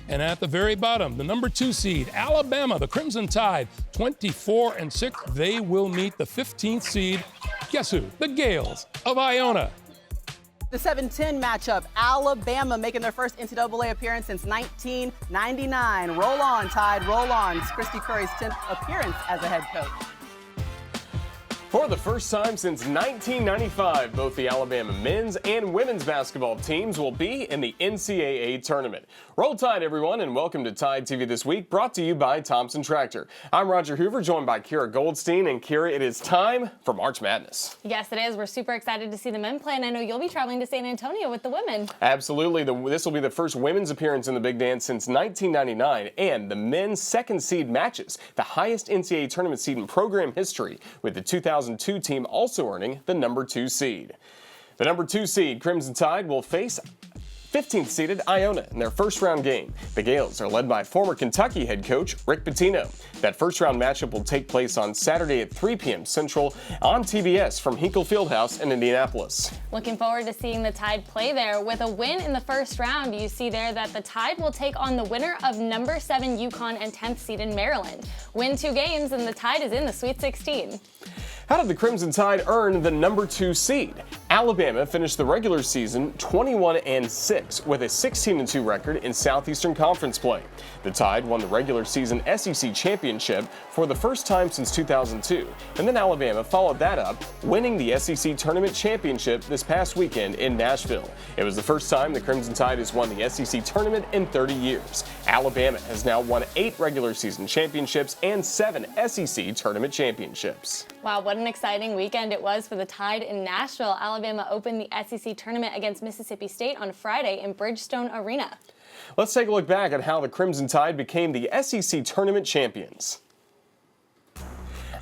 And at the very bottom, the number 2 seed, Alabama, the Crimson Tide, 24-6. They will meet the 15th seed. Guess who? The Gales of Iona. The 7-10 matchup, Alabama making their first NCAA appearance since 1999. Roll on, Tide, roll on. It's Christy Curry's 10th appearance as a head coach. For the first time since 1995, both the Alabama men's and women's basketball teams will be in the NCAA tournament. Roll Tide, everyone, and welcome to Tide TV This Week, brought to you by Thompson Tractor. I'm Roger Hoover, joined by Kira Goldstein. And Kira, it is time for March Madness. Yes, it is. We're super excited to see the men play, and I know you'll be traveling to San Antonio with the women. Absolutely. This will be the first women's appearance in the Big Dance since 1999, and the men's second seed matches the highest NCAA tournament seed in program history, with the 2002 team also earning the number 2 seed. The number 2 seed, Crimson Tide, will face 15th seeded Iona in their first round game. The Gales are led by former Kentucky head coach Rick Pitino. That first round matchup will take place on Saturday at 3 p.m. Central on TBS from Hinkle Fieldhouse in Indianapolis. Looking forward to seeing the Tide play there. With a win in the first round, you see there that the Tide will take on the winner of number 7 UConn and 10th seeded Maryland. Win 2 games and the Tide is in the Sweet 16. How did the Crimson Tide earn the number 2 seed? Alabama finished the regular season 21-6 with a 16-2 record in Southeastern Conference play. The Tide won the regular season SEC championship for the first time since 2002, and then Alabama followed that up, winning the SEC tournament championship this past weekend in Nashville. It was the first time the Crimson Tide has won the SEC tournament in 30 years. Alabama has now won 8 regular season championships and 7 SEC tournament championships. Wow, what an exciting weekend it was for the Tide in Nashville. Alabama opened the SEC tournament against Mississippi State on Friday in Bridgestone Arena. Let's take a look back at how the Crimson Tide became the SEC tournament champions.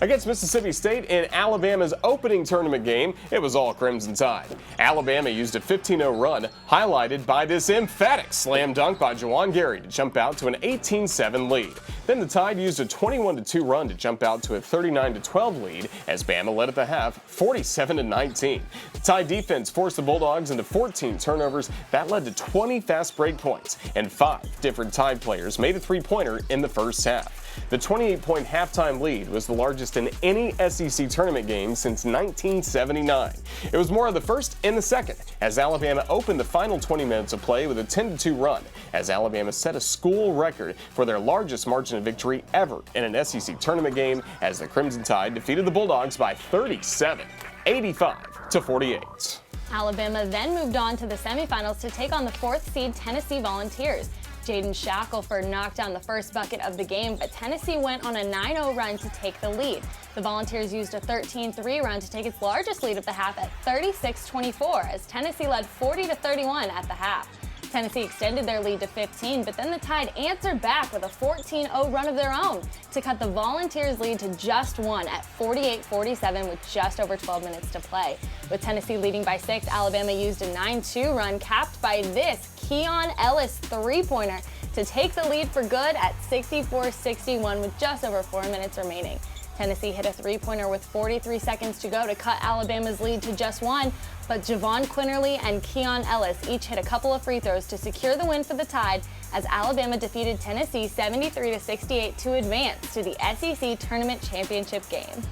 Against Mississippi State in Alabama's opening tournament game, it was all Crimson Tide. Alabama used a 15-0 run, highlighted by this emphatic slam dunk by Juwan Gary to jump out to an 18-7 lead. Then the Tide used a 21-2 run to jump out to a 39-12 lead as Bama led at the half, 47-19. The Tide defense forced the Bulldogs into 14 turnovers. That led to 20 fast break points, and 5 different Tide players made a three-pointer in the first half. The 28-point halftime lead was the largest in any SEC tournament game since 1979. It was more of the first and the second, as Alabama opened the final 20 minutes of play with a 10-2 run, as Alabama set a school record for their largest margin of victory ever in an SEC tournament game, as the Crimson Tide defeated the Bulldogs by 37, 85-48. Alabama then moved on to the semifinals to take on the 4th seed Tennessee Volunteers. Jaden Shackelford knocked down the first bucket of the game, but Tennessee went on a 9-0 run to take the lead. The Volunteers used a 13-3 run to take its largest lead of the half at 36-24, as Tennessee led 40-31 at the half. Tennessee extended their lead to 15, but then the Tide answered back with a 14-0 run of their own to cut the Volunteers' lead to just 1 at 48-47 with just over 12 minutes to play. With Tennessee leading by 6, Alabama used a 9-2 run capped by this Keon Ellis three-pointer to take the lead for good at 64-61 with just over 4 minutes remaining. Tennessee hit a three-pointer with 43 seconds to go to cut Alabama's lead to just 1, but Javon Quinterly and Keon Ellis each hit a couple of free throws to secure the win for the Tide, as Alabama defeated Tennessee 73-68 to advance to the SEC Tournament Championship game.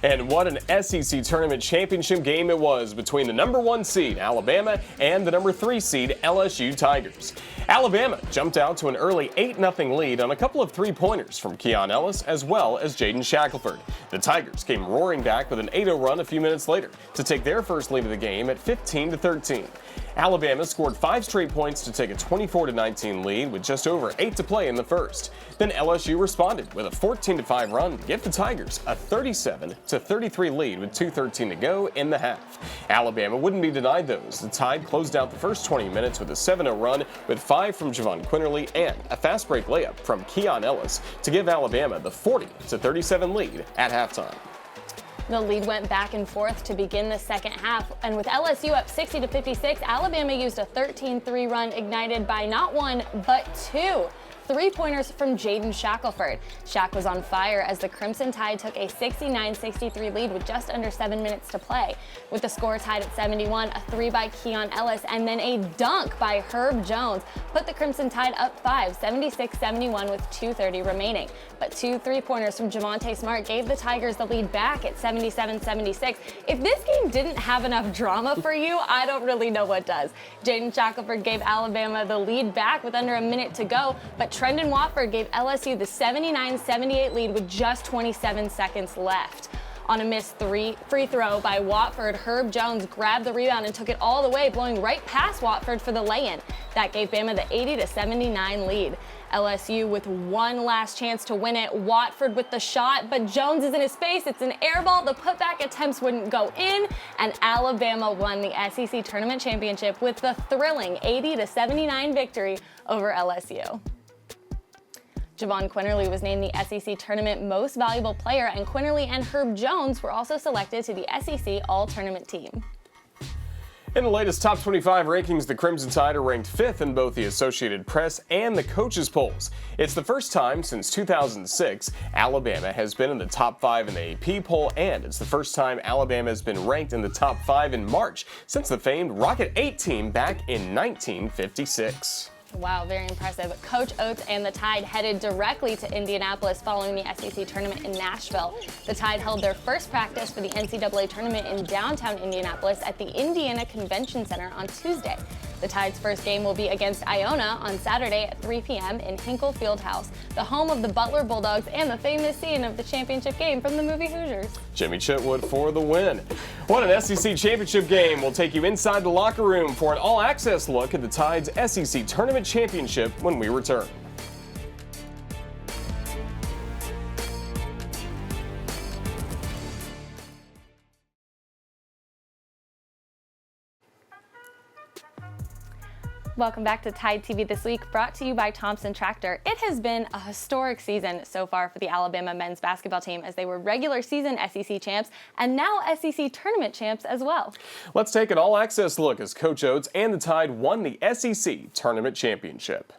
And what an SEC Tournament Championship game it was between the number 1 seed, Alabama, and the number 3 seed, LSU Tigers. Alabama jumped out to an early 8-0 lead on a couple of three-pointers from Keon Ellis as well as Jaden Shackelford. The Tigers came roaring back with an 8-0 run a few minutes later to take their first lead of the game at 15-13. Alabama scored 5 straight points to take a 24-19 lead with just over 8 to play in the first. Then LSU responded with a 14-5 run to give the Tigers a 37-33 lead with 2:13 to go in the half. Alabama wouldn't be denied those. The Tide closed out the first 20 minutes with a 7-0 run with 5 from Javon Quinterly and a fast break layup from Keon Ellis to give Alabama the 40-37 lead at halftime. The lead went back and forth to begin the second half, and with LSU up 60-56, Alabama used a 13-3 run ignited by not 1, but 2 3-pointers from Jaden Shackelford. Shaq was on fire as the Crimson Tide took a 69-63 lead with just under 7 minutes to play. With the score tied at 71, a 3 by Keon Ellis and then a dunk by Herb Jones put the Crimson Tide up 5, 76-71 with 2:30 remaining. But 2 3-pointers from Javonte Smart gave the Tigers the lead back at 77-76. If this game didn't have enough drama for you, I don't really know what does. Jaden Shackelford gave Alabama the lead back with under a minute to go, but Trendon Watford gave LSU the 79-78 lead with just 27 seconds left. On a missed free throw by Watford, Herb Jones grabbed the rebound and took it all the way, blowing right past Watford for the lay-in. That gave Bama the 80-79 lead. LSU with one last chance to win it. Watford with the shot, but Jones is in his face. It's an air ball. The putback attempts wouldn't go in, and Alabama won the SEC Tournament Championship with the thrilling 80-79 victory over LSU. Javon Quinterly was named the SEC Tournament Most Valuable Player, and Quinterly and Herb Jones were also selected to the SEC All-Tournament Team. In the latest Top 25 rankings, the Crimson Tide are ranked 5th in both the Associated Press and the coaches' polls. It's the first time since 2006 Alabama has been in the top 5 in the AP poll, and it's the first time Alabama has been ranked in the top 5 in March since the famed Rocket 8 team back in 1956. Wow, very impressive. Coach Oates and the Tide headed directly to Indianapolis following the SEC tournament in Nashville. The Tide held their first practice for the NCAA tournament in downtown Indianapolis at the Indiana Convention Center on Tuesday. The Tide's first game will be against Iona on Saturday at 3 p.m. in Hinkle Fieldhouse, the home of the Butler Bulldogs and the famous scene of the championship game from the movie Hoosiers. Jimmy Chitwood for the win. What an SEC championship game. We'll take you inside the locker room for an all-access look at the Tide's SEC Tournament Championship when we return. Welcome back to Tide TV This Week, brought to you by Thompson Tractor. It has been a historic season so far for the Alabama men's basketball team, as they were regular season SEC champs and now SEC tournament champs as well. Let's take an all-access look as Coach Oates and the Tide won the SEC Tournament Championship.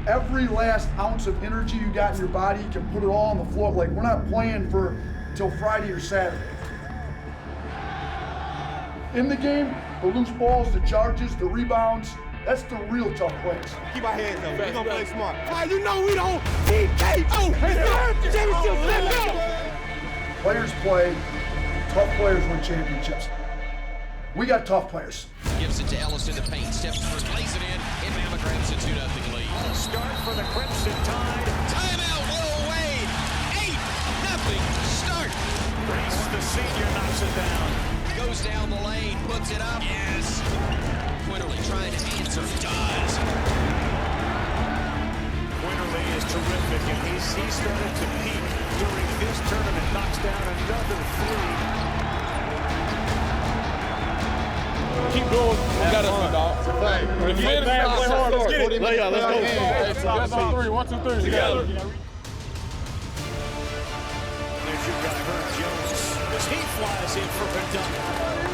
Every last ounce of energy you got in your body, you can put it all on the floor. Like, we're not playing for till Friday or Saturday. In the game, the loose balls, the charges, the rebounds, that's the real tough plays. Keep our heads up. We're going to play smart. Why, you know we don't TKO. Players play, tough players win championships. We got tough players. Gives it to Ellis in the paint, steps first, lays it in, and Bama grabs a 2-0 lead. Start for the Crimson Tide. Timeout, Will Wade. 8-0 start. Grace, the senior, knocks it down. Goes down the lane, puts it up. Yes. Quinterly trying to answer. Does. Quinterly is terrific, and he started to peak during this tournament. Knocks down another 3. Keep going. We got us, dog. If you hit it, play hard. Let's get it. Let's go. 1, 2, 3. Together. There's your guy, Herb Jones, as he flies in for a dunk.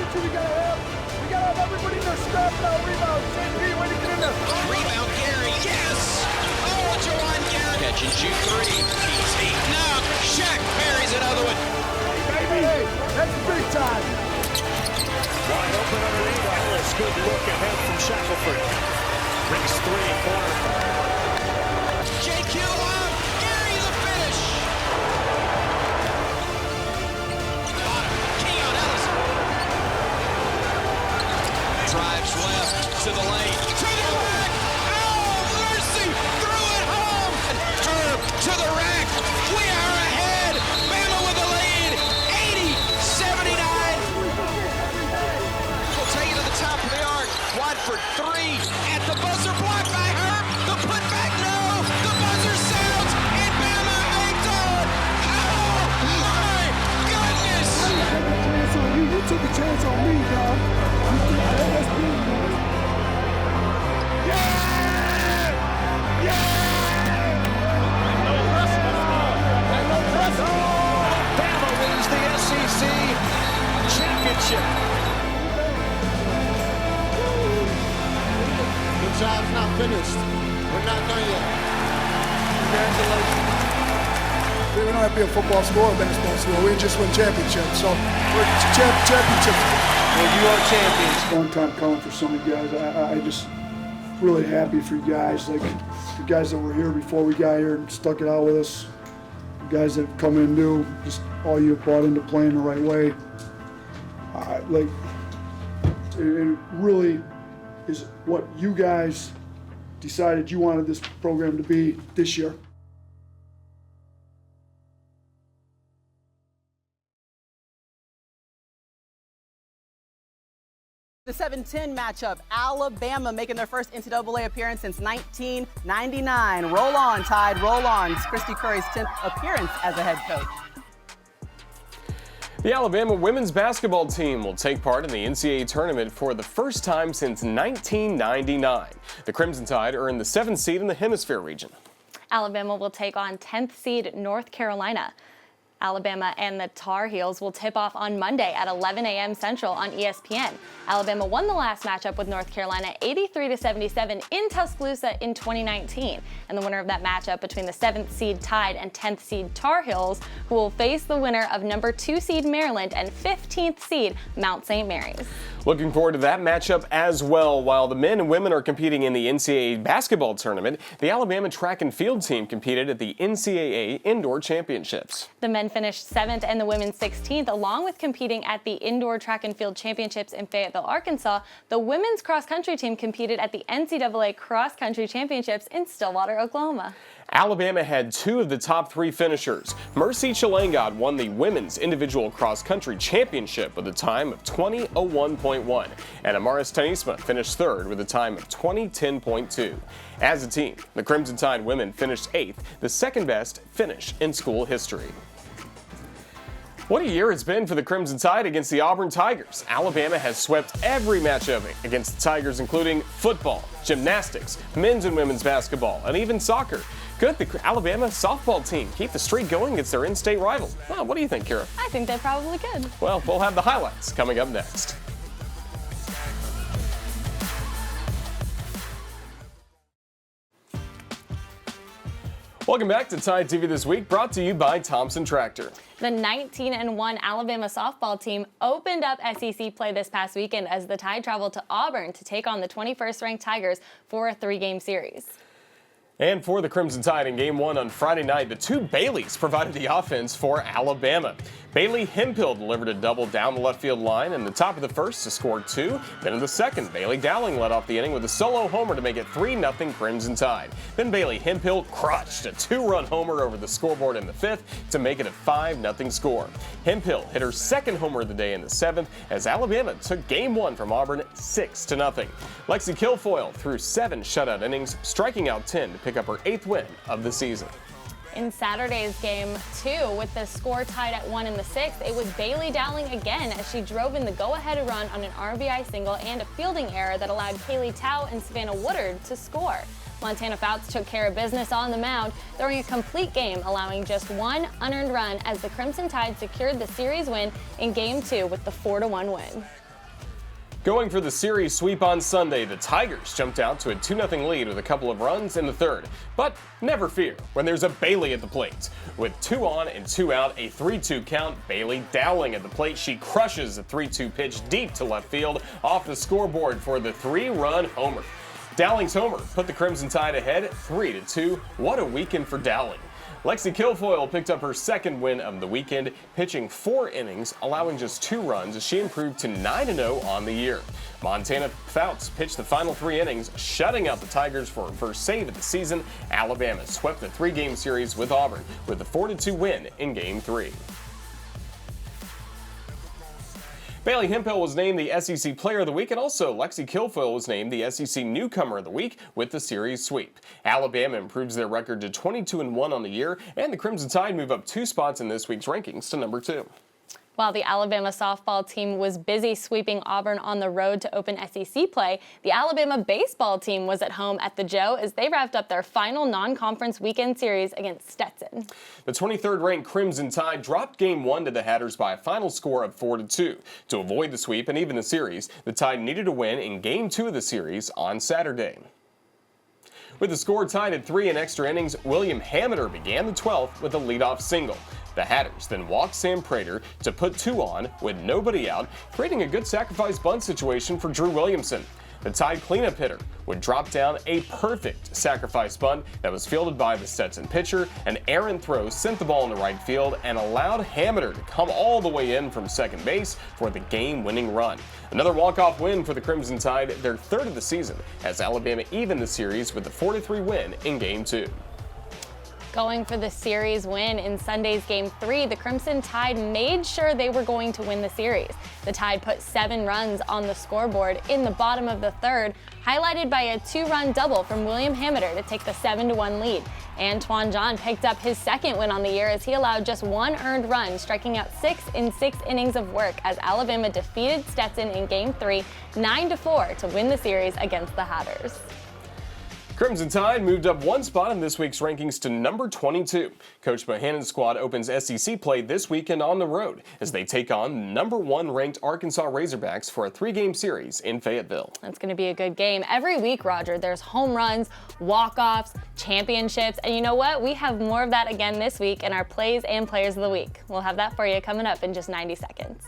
We gotta have everybody in their strap now. Rebound. JP, way to get in there. Rebound, Gary. Yes. Oh, Jawan Gary. Catch and shoot 3. He's eaten up. Shaq buries another one. Hey, that's big time. Wide open underneath. Ellis, good look ahead from Shackelford. Brings 3, corner. JQ up. Gary the finish. Bottom. Keon Ellis. Drives left to the lane. To the rack. Oh, mercy. Threw it home. Herb to the rack. We are ahead. Bama with the lead. 80-79. We'll take it to the top of the arc. Watford 3 at the buzzer, blocked by Herb. The putback, no. The buzzer sounds, and Bama hangs on. Oh my goodness! You took a chance on me, dog. That's big, man. Bama wins the SEC championship. finished. We're not done yet. Congratulations. We don't have to be a football school or a basketball school. We just win championships. So we're championships. Well, you are champions. It's a long time coming for some of you guys. I just really happy for you guys. Like the guys that were here before we got here and stuck it out with us. The guys that have come in new, just all you have brought into playing the right way. It really is what you guys decided you wanted this program to be this year. The 7-10 matchup, Alabama making their first NCAA appearance since 1999. Roll on, Tide, roll on. It's Christy Curry's 10th appearance as a head coach. The Alabama women's basketball team will take part in the NCAA tournament for the first time since 1999. The Crimson Tide earned the 7th seed in the Hemisphere region. Alabama will take on 10th seed North Carolina. Alabama and the Tar Heels will tip off on Monday at 11 a.m. Central on ESPN. Alabama won the last matchup with North Carolina 83-77 in Tuscaloosa in 2019. And the winner of that matchup between the 7th seed Tide and 10th seed Tar Heels, who will face the winner of number 2 seed Maryland and 15th seed Mount St. Mary's. Looking forward to that matchup as well. While the men and women are competing in the NCAA basketball tournament, the Alabama track and field team competed at the NCAA Indoor Championships. The men finished 7th and the women 16th, along with competing at the Indoor Track and Field Championships in Fayetteville, Arkansas. The women's cross-country team competed at the NCAA Cross-Country Championships in Stillwater, Oklahoma. Alabama had 2 of the top 3 finishers. Mercy Chalangad won the women's individual cross-country championship with a time of 20:01.1, and Amaris Tanisma finished 3rd with a time of 20:10.2. As a team, the Crimson Tide women finished 8th, the second best finish in school history. What a year it's been for the Crimson Tide against the Auburn Tigers. Alabama has swept every matchup against the Tigers, including football, gymnastics, men's and women's basketball, and even soccer. Could the Alabama softball team keep the streak going against their in-state rival? Well, what do you think, Kira? I think they probably could. Well, we'll have the highlights coming up next. Welcome back to Tide TV This Week, brought to you by Thompson Tractor. The 19-1 Alabama softball team opened up SEC play this past weekend as the Tide traveled to Auburn to take on the 21st-ranked Tigers for a 3-game series. And for the Crimson Tide in Game 1 on Friday night, the 2 Baileys provided the offense for Alabama. Bailey Hemphill delivered a double down the left field line in the top of the first to score 2. Then in the second, Bailey Dowling led off the inning with a solo homer to make it 3-0 Crimson Tide. Then Bailey Hemphill crushed a 2-run homer over the scoreboard in the 5th to make it a 5-0 score. Hemphill hit her second homer of the day in the 7th as Alabama took Game 1 from Auburn 6-0. Lexi Kilfoyle threw 7 shutout innings, striking out 10 to pick up her 8th win of the season. In Saturday's Game 2, with the score tied at 1 in the 6th, it was Bailey Dowling again as she drove in the go-ahead run on an RBI single and a fielding error that allowed Kaylee Tao and Savannah Woodard to score. Montana Fouts took care of business on the mound, throwing a complete game, allowing just 1 unearned run as the Crimson Tide secured the series win in Game 2 with the 4-1 win. Going for the series sweep on Sunday, the Tigers jumped out to a 2-0 lead with a couple of runs in the 3rd. But never fear when there's a Bailey at the plate. With 2 on and 2 out, a 3-2 count, Bailey Dowling at the plate. She crushes a 3-2 pitch deep to left field off the scoreboard for the 3-run homer. Dowling's homer put the Crimson Tide ahead 3-2. What a weekend for Dowling. Lexi Kilfoyle picked up her 2nd win of the weekend, pitching 4 innings, allowing just 2 runs as she improved to 9-0 on the year. Montana Fouts pitched the final 3 innings, shutting out the Tigers for her first save of the season. Alabama swept the 3-game series with Auburn with a 4-2 win in Game 3. Bailey Hemphill was named the SEC Player of the Week, and also Lexi Kilfoyle was named the SEC Newcomer of the Week with the series sweep. Alabama improves their record to 22-1 on the year, and the Crimson Tide move up 2 spots in this week's rankings to number 2. While the Alabama softball team was busy sweeping Auburn on the road to open SEC play, the Alabama baseball team was at home at the Joe as they wrapped up their final non-conference weekend series against Stetson. The 23rd-ranked Crimson Tide dropped Game 1 to the Hatters by a final score of 4-2. To avoid the sweep and even the series, the Tide needed a win in Game 2 of the series on Saturday. With the score tied at 3 in extra innings, William Hameter began the 12th with a leadoff single. The Hatters then walked Sam Prater to put 2 on with nobody out, creating a good sacrifice bunt situation for Drew Williamson. The Tide cleanup hitter would drop down a perfect sacrifice bunt that was fielded by the Stetson pitcher. An errant throw sent the ball in the right field and allowed Hameter to come all the way in from second base for the game-winning run. Another walk-off win for the Crimson Tide, their 3rd of the season, as Alabama evened the series with a 4-3 win in Game 2. Going for the series win in Sunday's Game 3, the Crimson Tide made sure they were going to win the series. The Tide put 7 runs on the scoreboard in the bottom of the 3rd, highlighted by a 2-run double from William Hameter to take the 7-1 lead. Antoine John picked up his 2nd win on the year as he allowed just 1 earned run, striking out 6 in 6 innings of work as Alabama defeated Stetson in Game 3 9-4 to win the series against the Hatters. Crimson Tide moved up 1 spot in this week's rankings to number 22. Coach Bohannon's squad opens SEC play this weekend on the road as they take on number 1 ranked Arkansas Razorbacks for a 3-game series in Fayetteville. It's going to be a good game. Every week, Roger, there's home runs, walk-offs, championships, and you know what? We have more of that again this week in our Plays and Players of the Week. We'll have that for you coming up in just 90 seconds.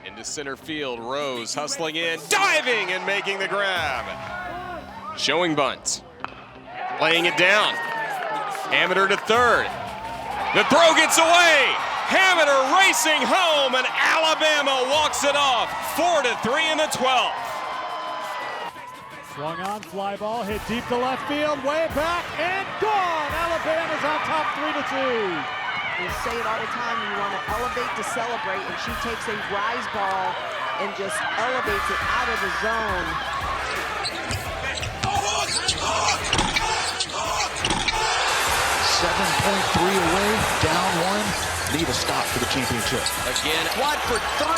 Into center field, Rose hustling in, diving and making the grab. Showing bunt. Laying it down. Hameter to 3rd. The throw gets away. Hameter racing home, and Alabama walks it off. 4-3 in the 12th. Swung on, fly ball, hit deep to left field, way back, and gone! Alabama's on top 3-2. We say it all the time, you want to elevate to celebrate, and she takes a rise ball and just elevates it out of the zone. 7.3 away, down 1, need a stop for the championship. Again, 1 for 3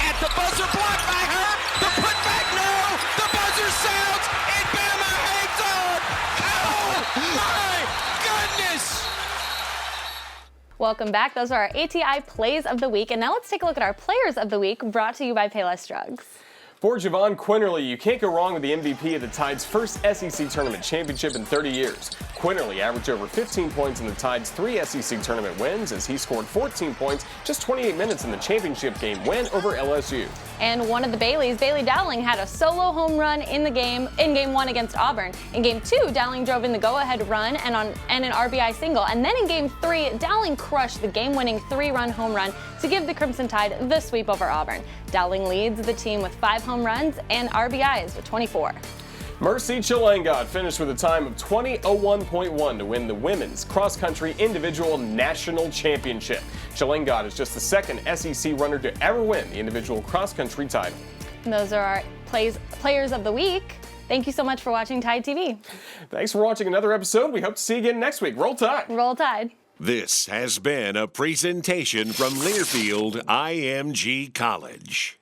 at the buzzer, blocked by her. The putback, no! The buzzer sounds, and Bama hangs on! Oh my goodness! Welcome back. Those are our ATI Plays of the Week. And now let's take a look at our Players of the Week, brought to you by Payless Drugs. For Javon Quinterly, you can't go wrong with the MVP of the Tide's first SEC tournament championship in 30 years. Quinterly averaged over 15 points in the Tide's 3 SEC tournament wins as he scored 14 points just 28 minutes in the championship game win over LSU. And one of the Baileys, Bailey Dowling, had a solo home run in Game 1 against Auburn. In Game 2, Dowling drove in the go-ahead run and an RBI single. And then in Game 3, Dowling crushed the game-winning 3-run home run to give the Crimson Tide the sweep over Auburn. Dowling leads the team with 5 home runs and RBIs with 24. Mercy Chilangod finished with a time of 20:01.1 to win the women's cross-country individual national championship. Chilangod is just the 2nd SEC runner to ever win the individual cross-country title. And those are our Players of the Week. Thank you so much for watching Tide TV. Thanks for watching another episode. We hope to see you again next week. Roll Tide. Roll Tide. This has been a presentation from Learfield IMG College.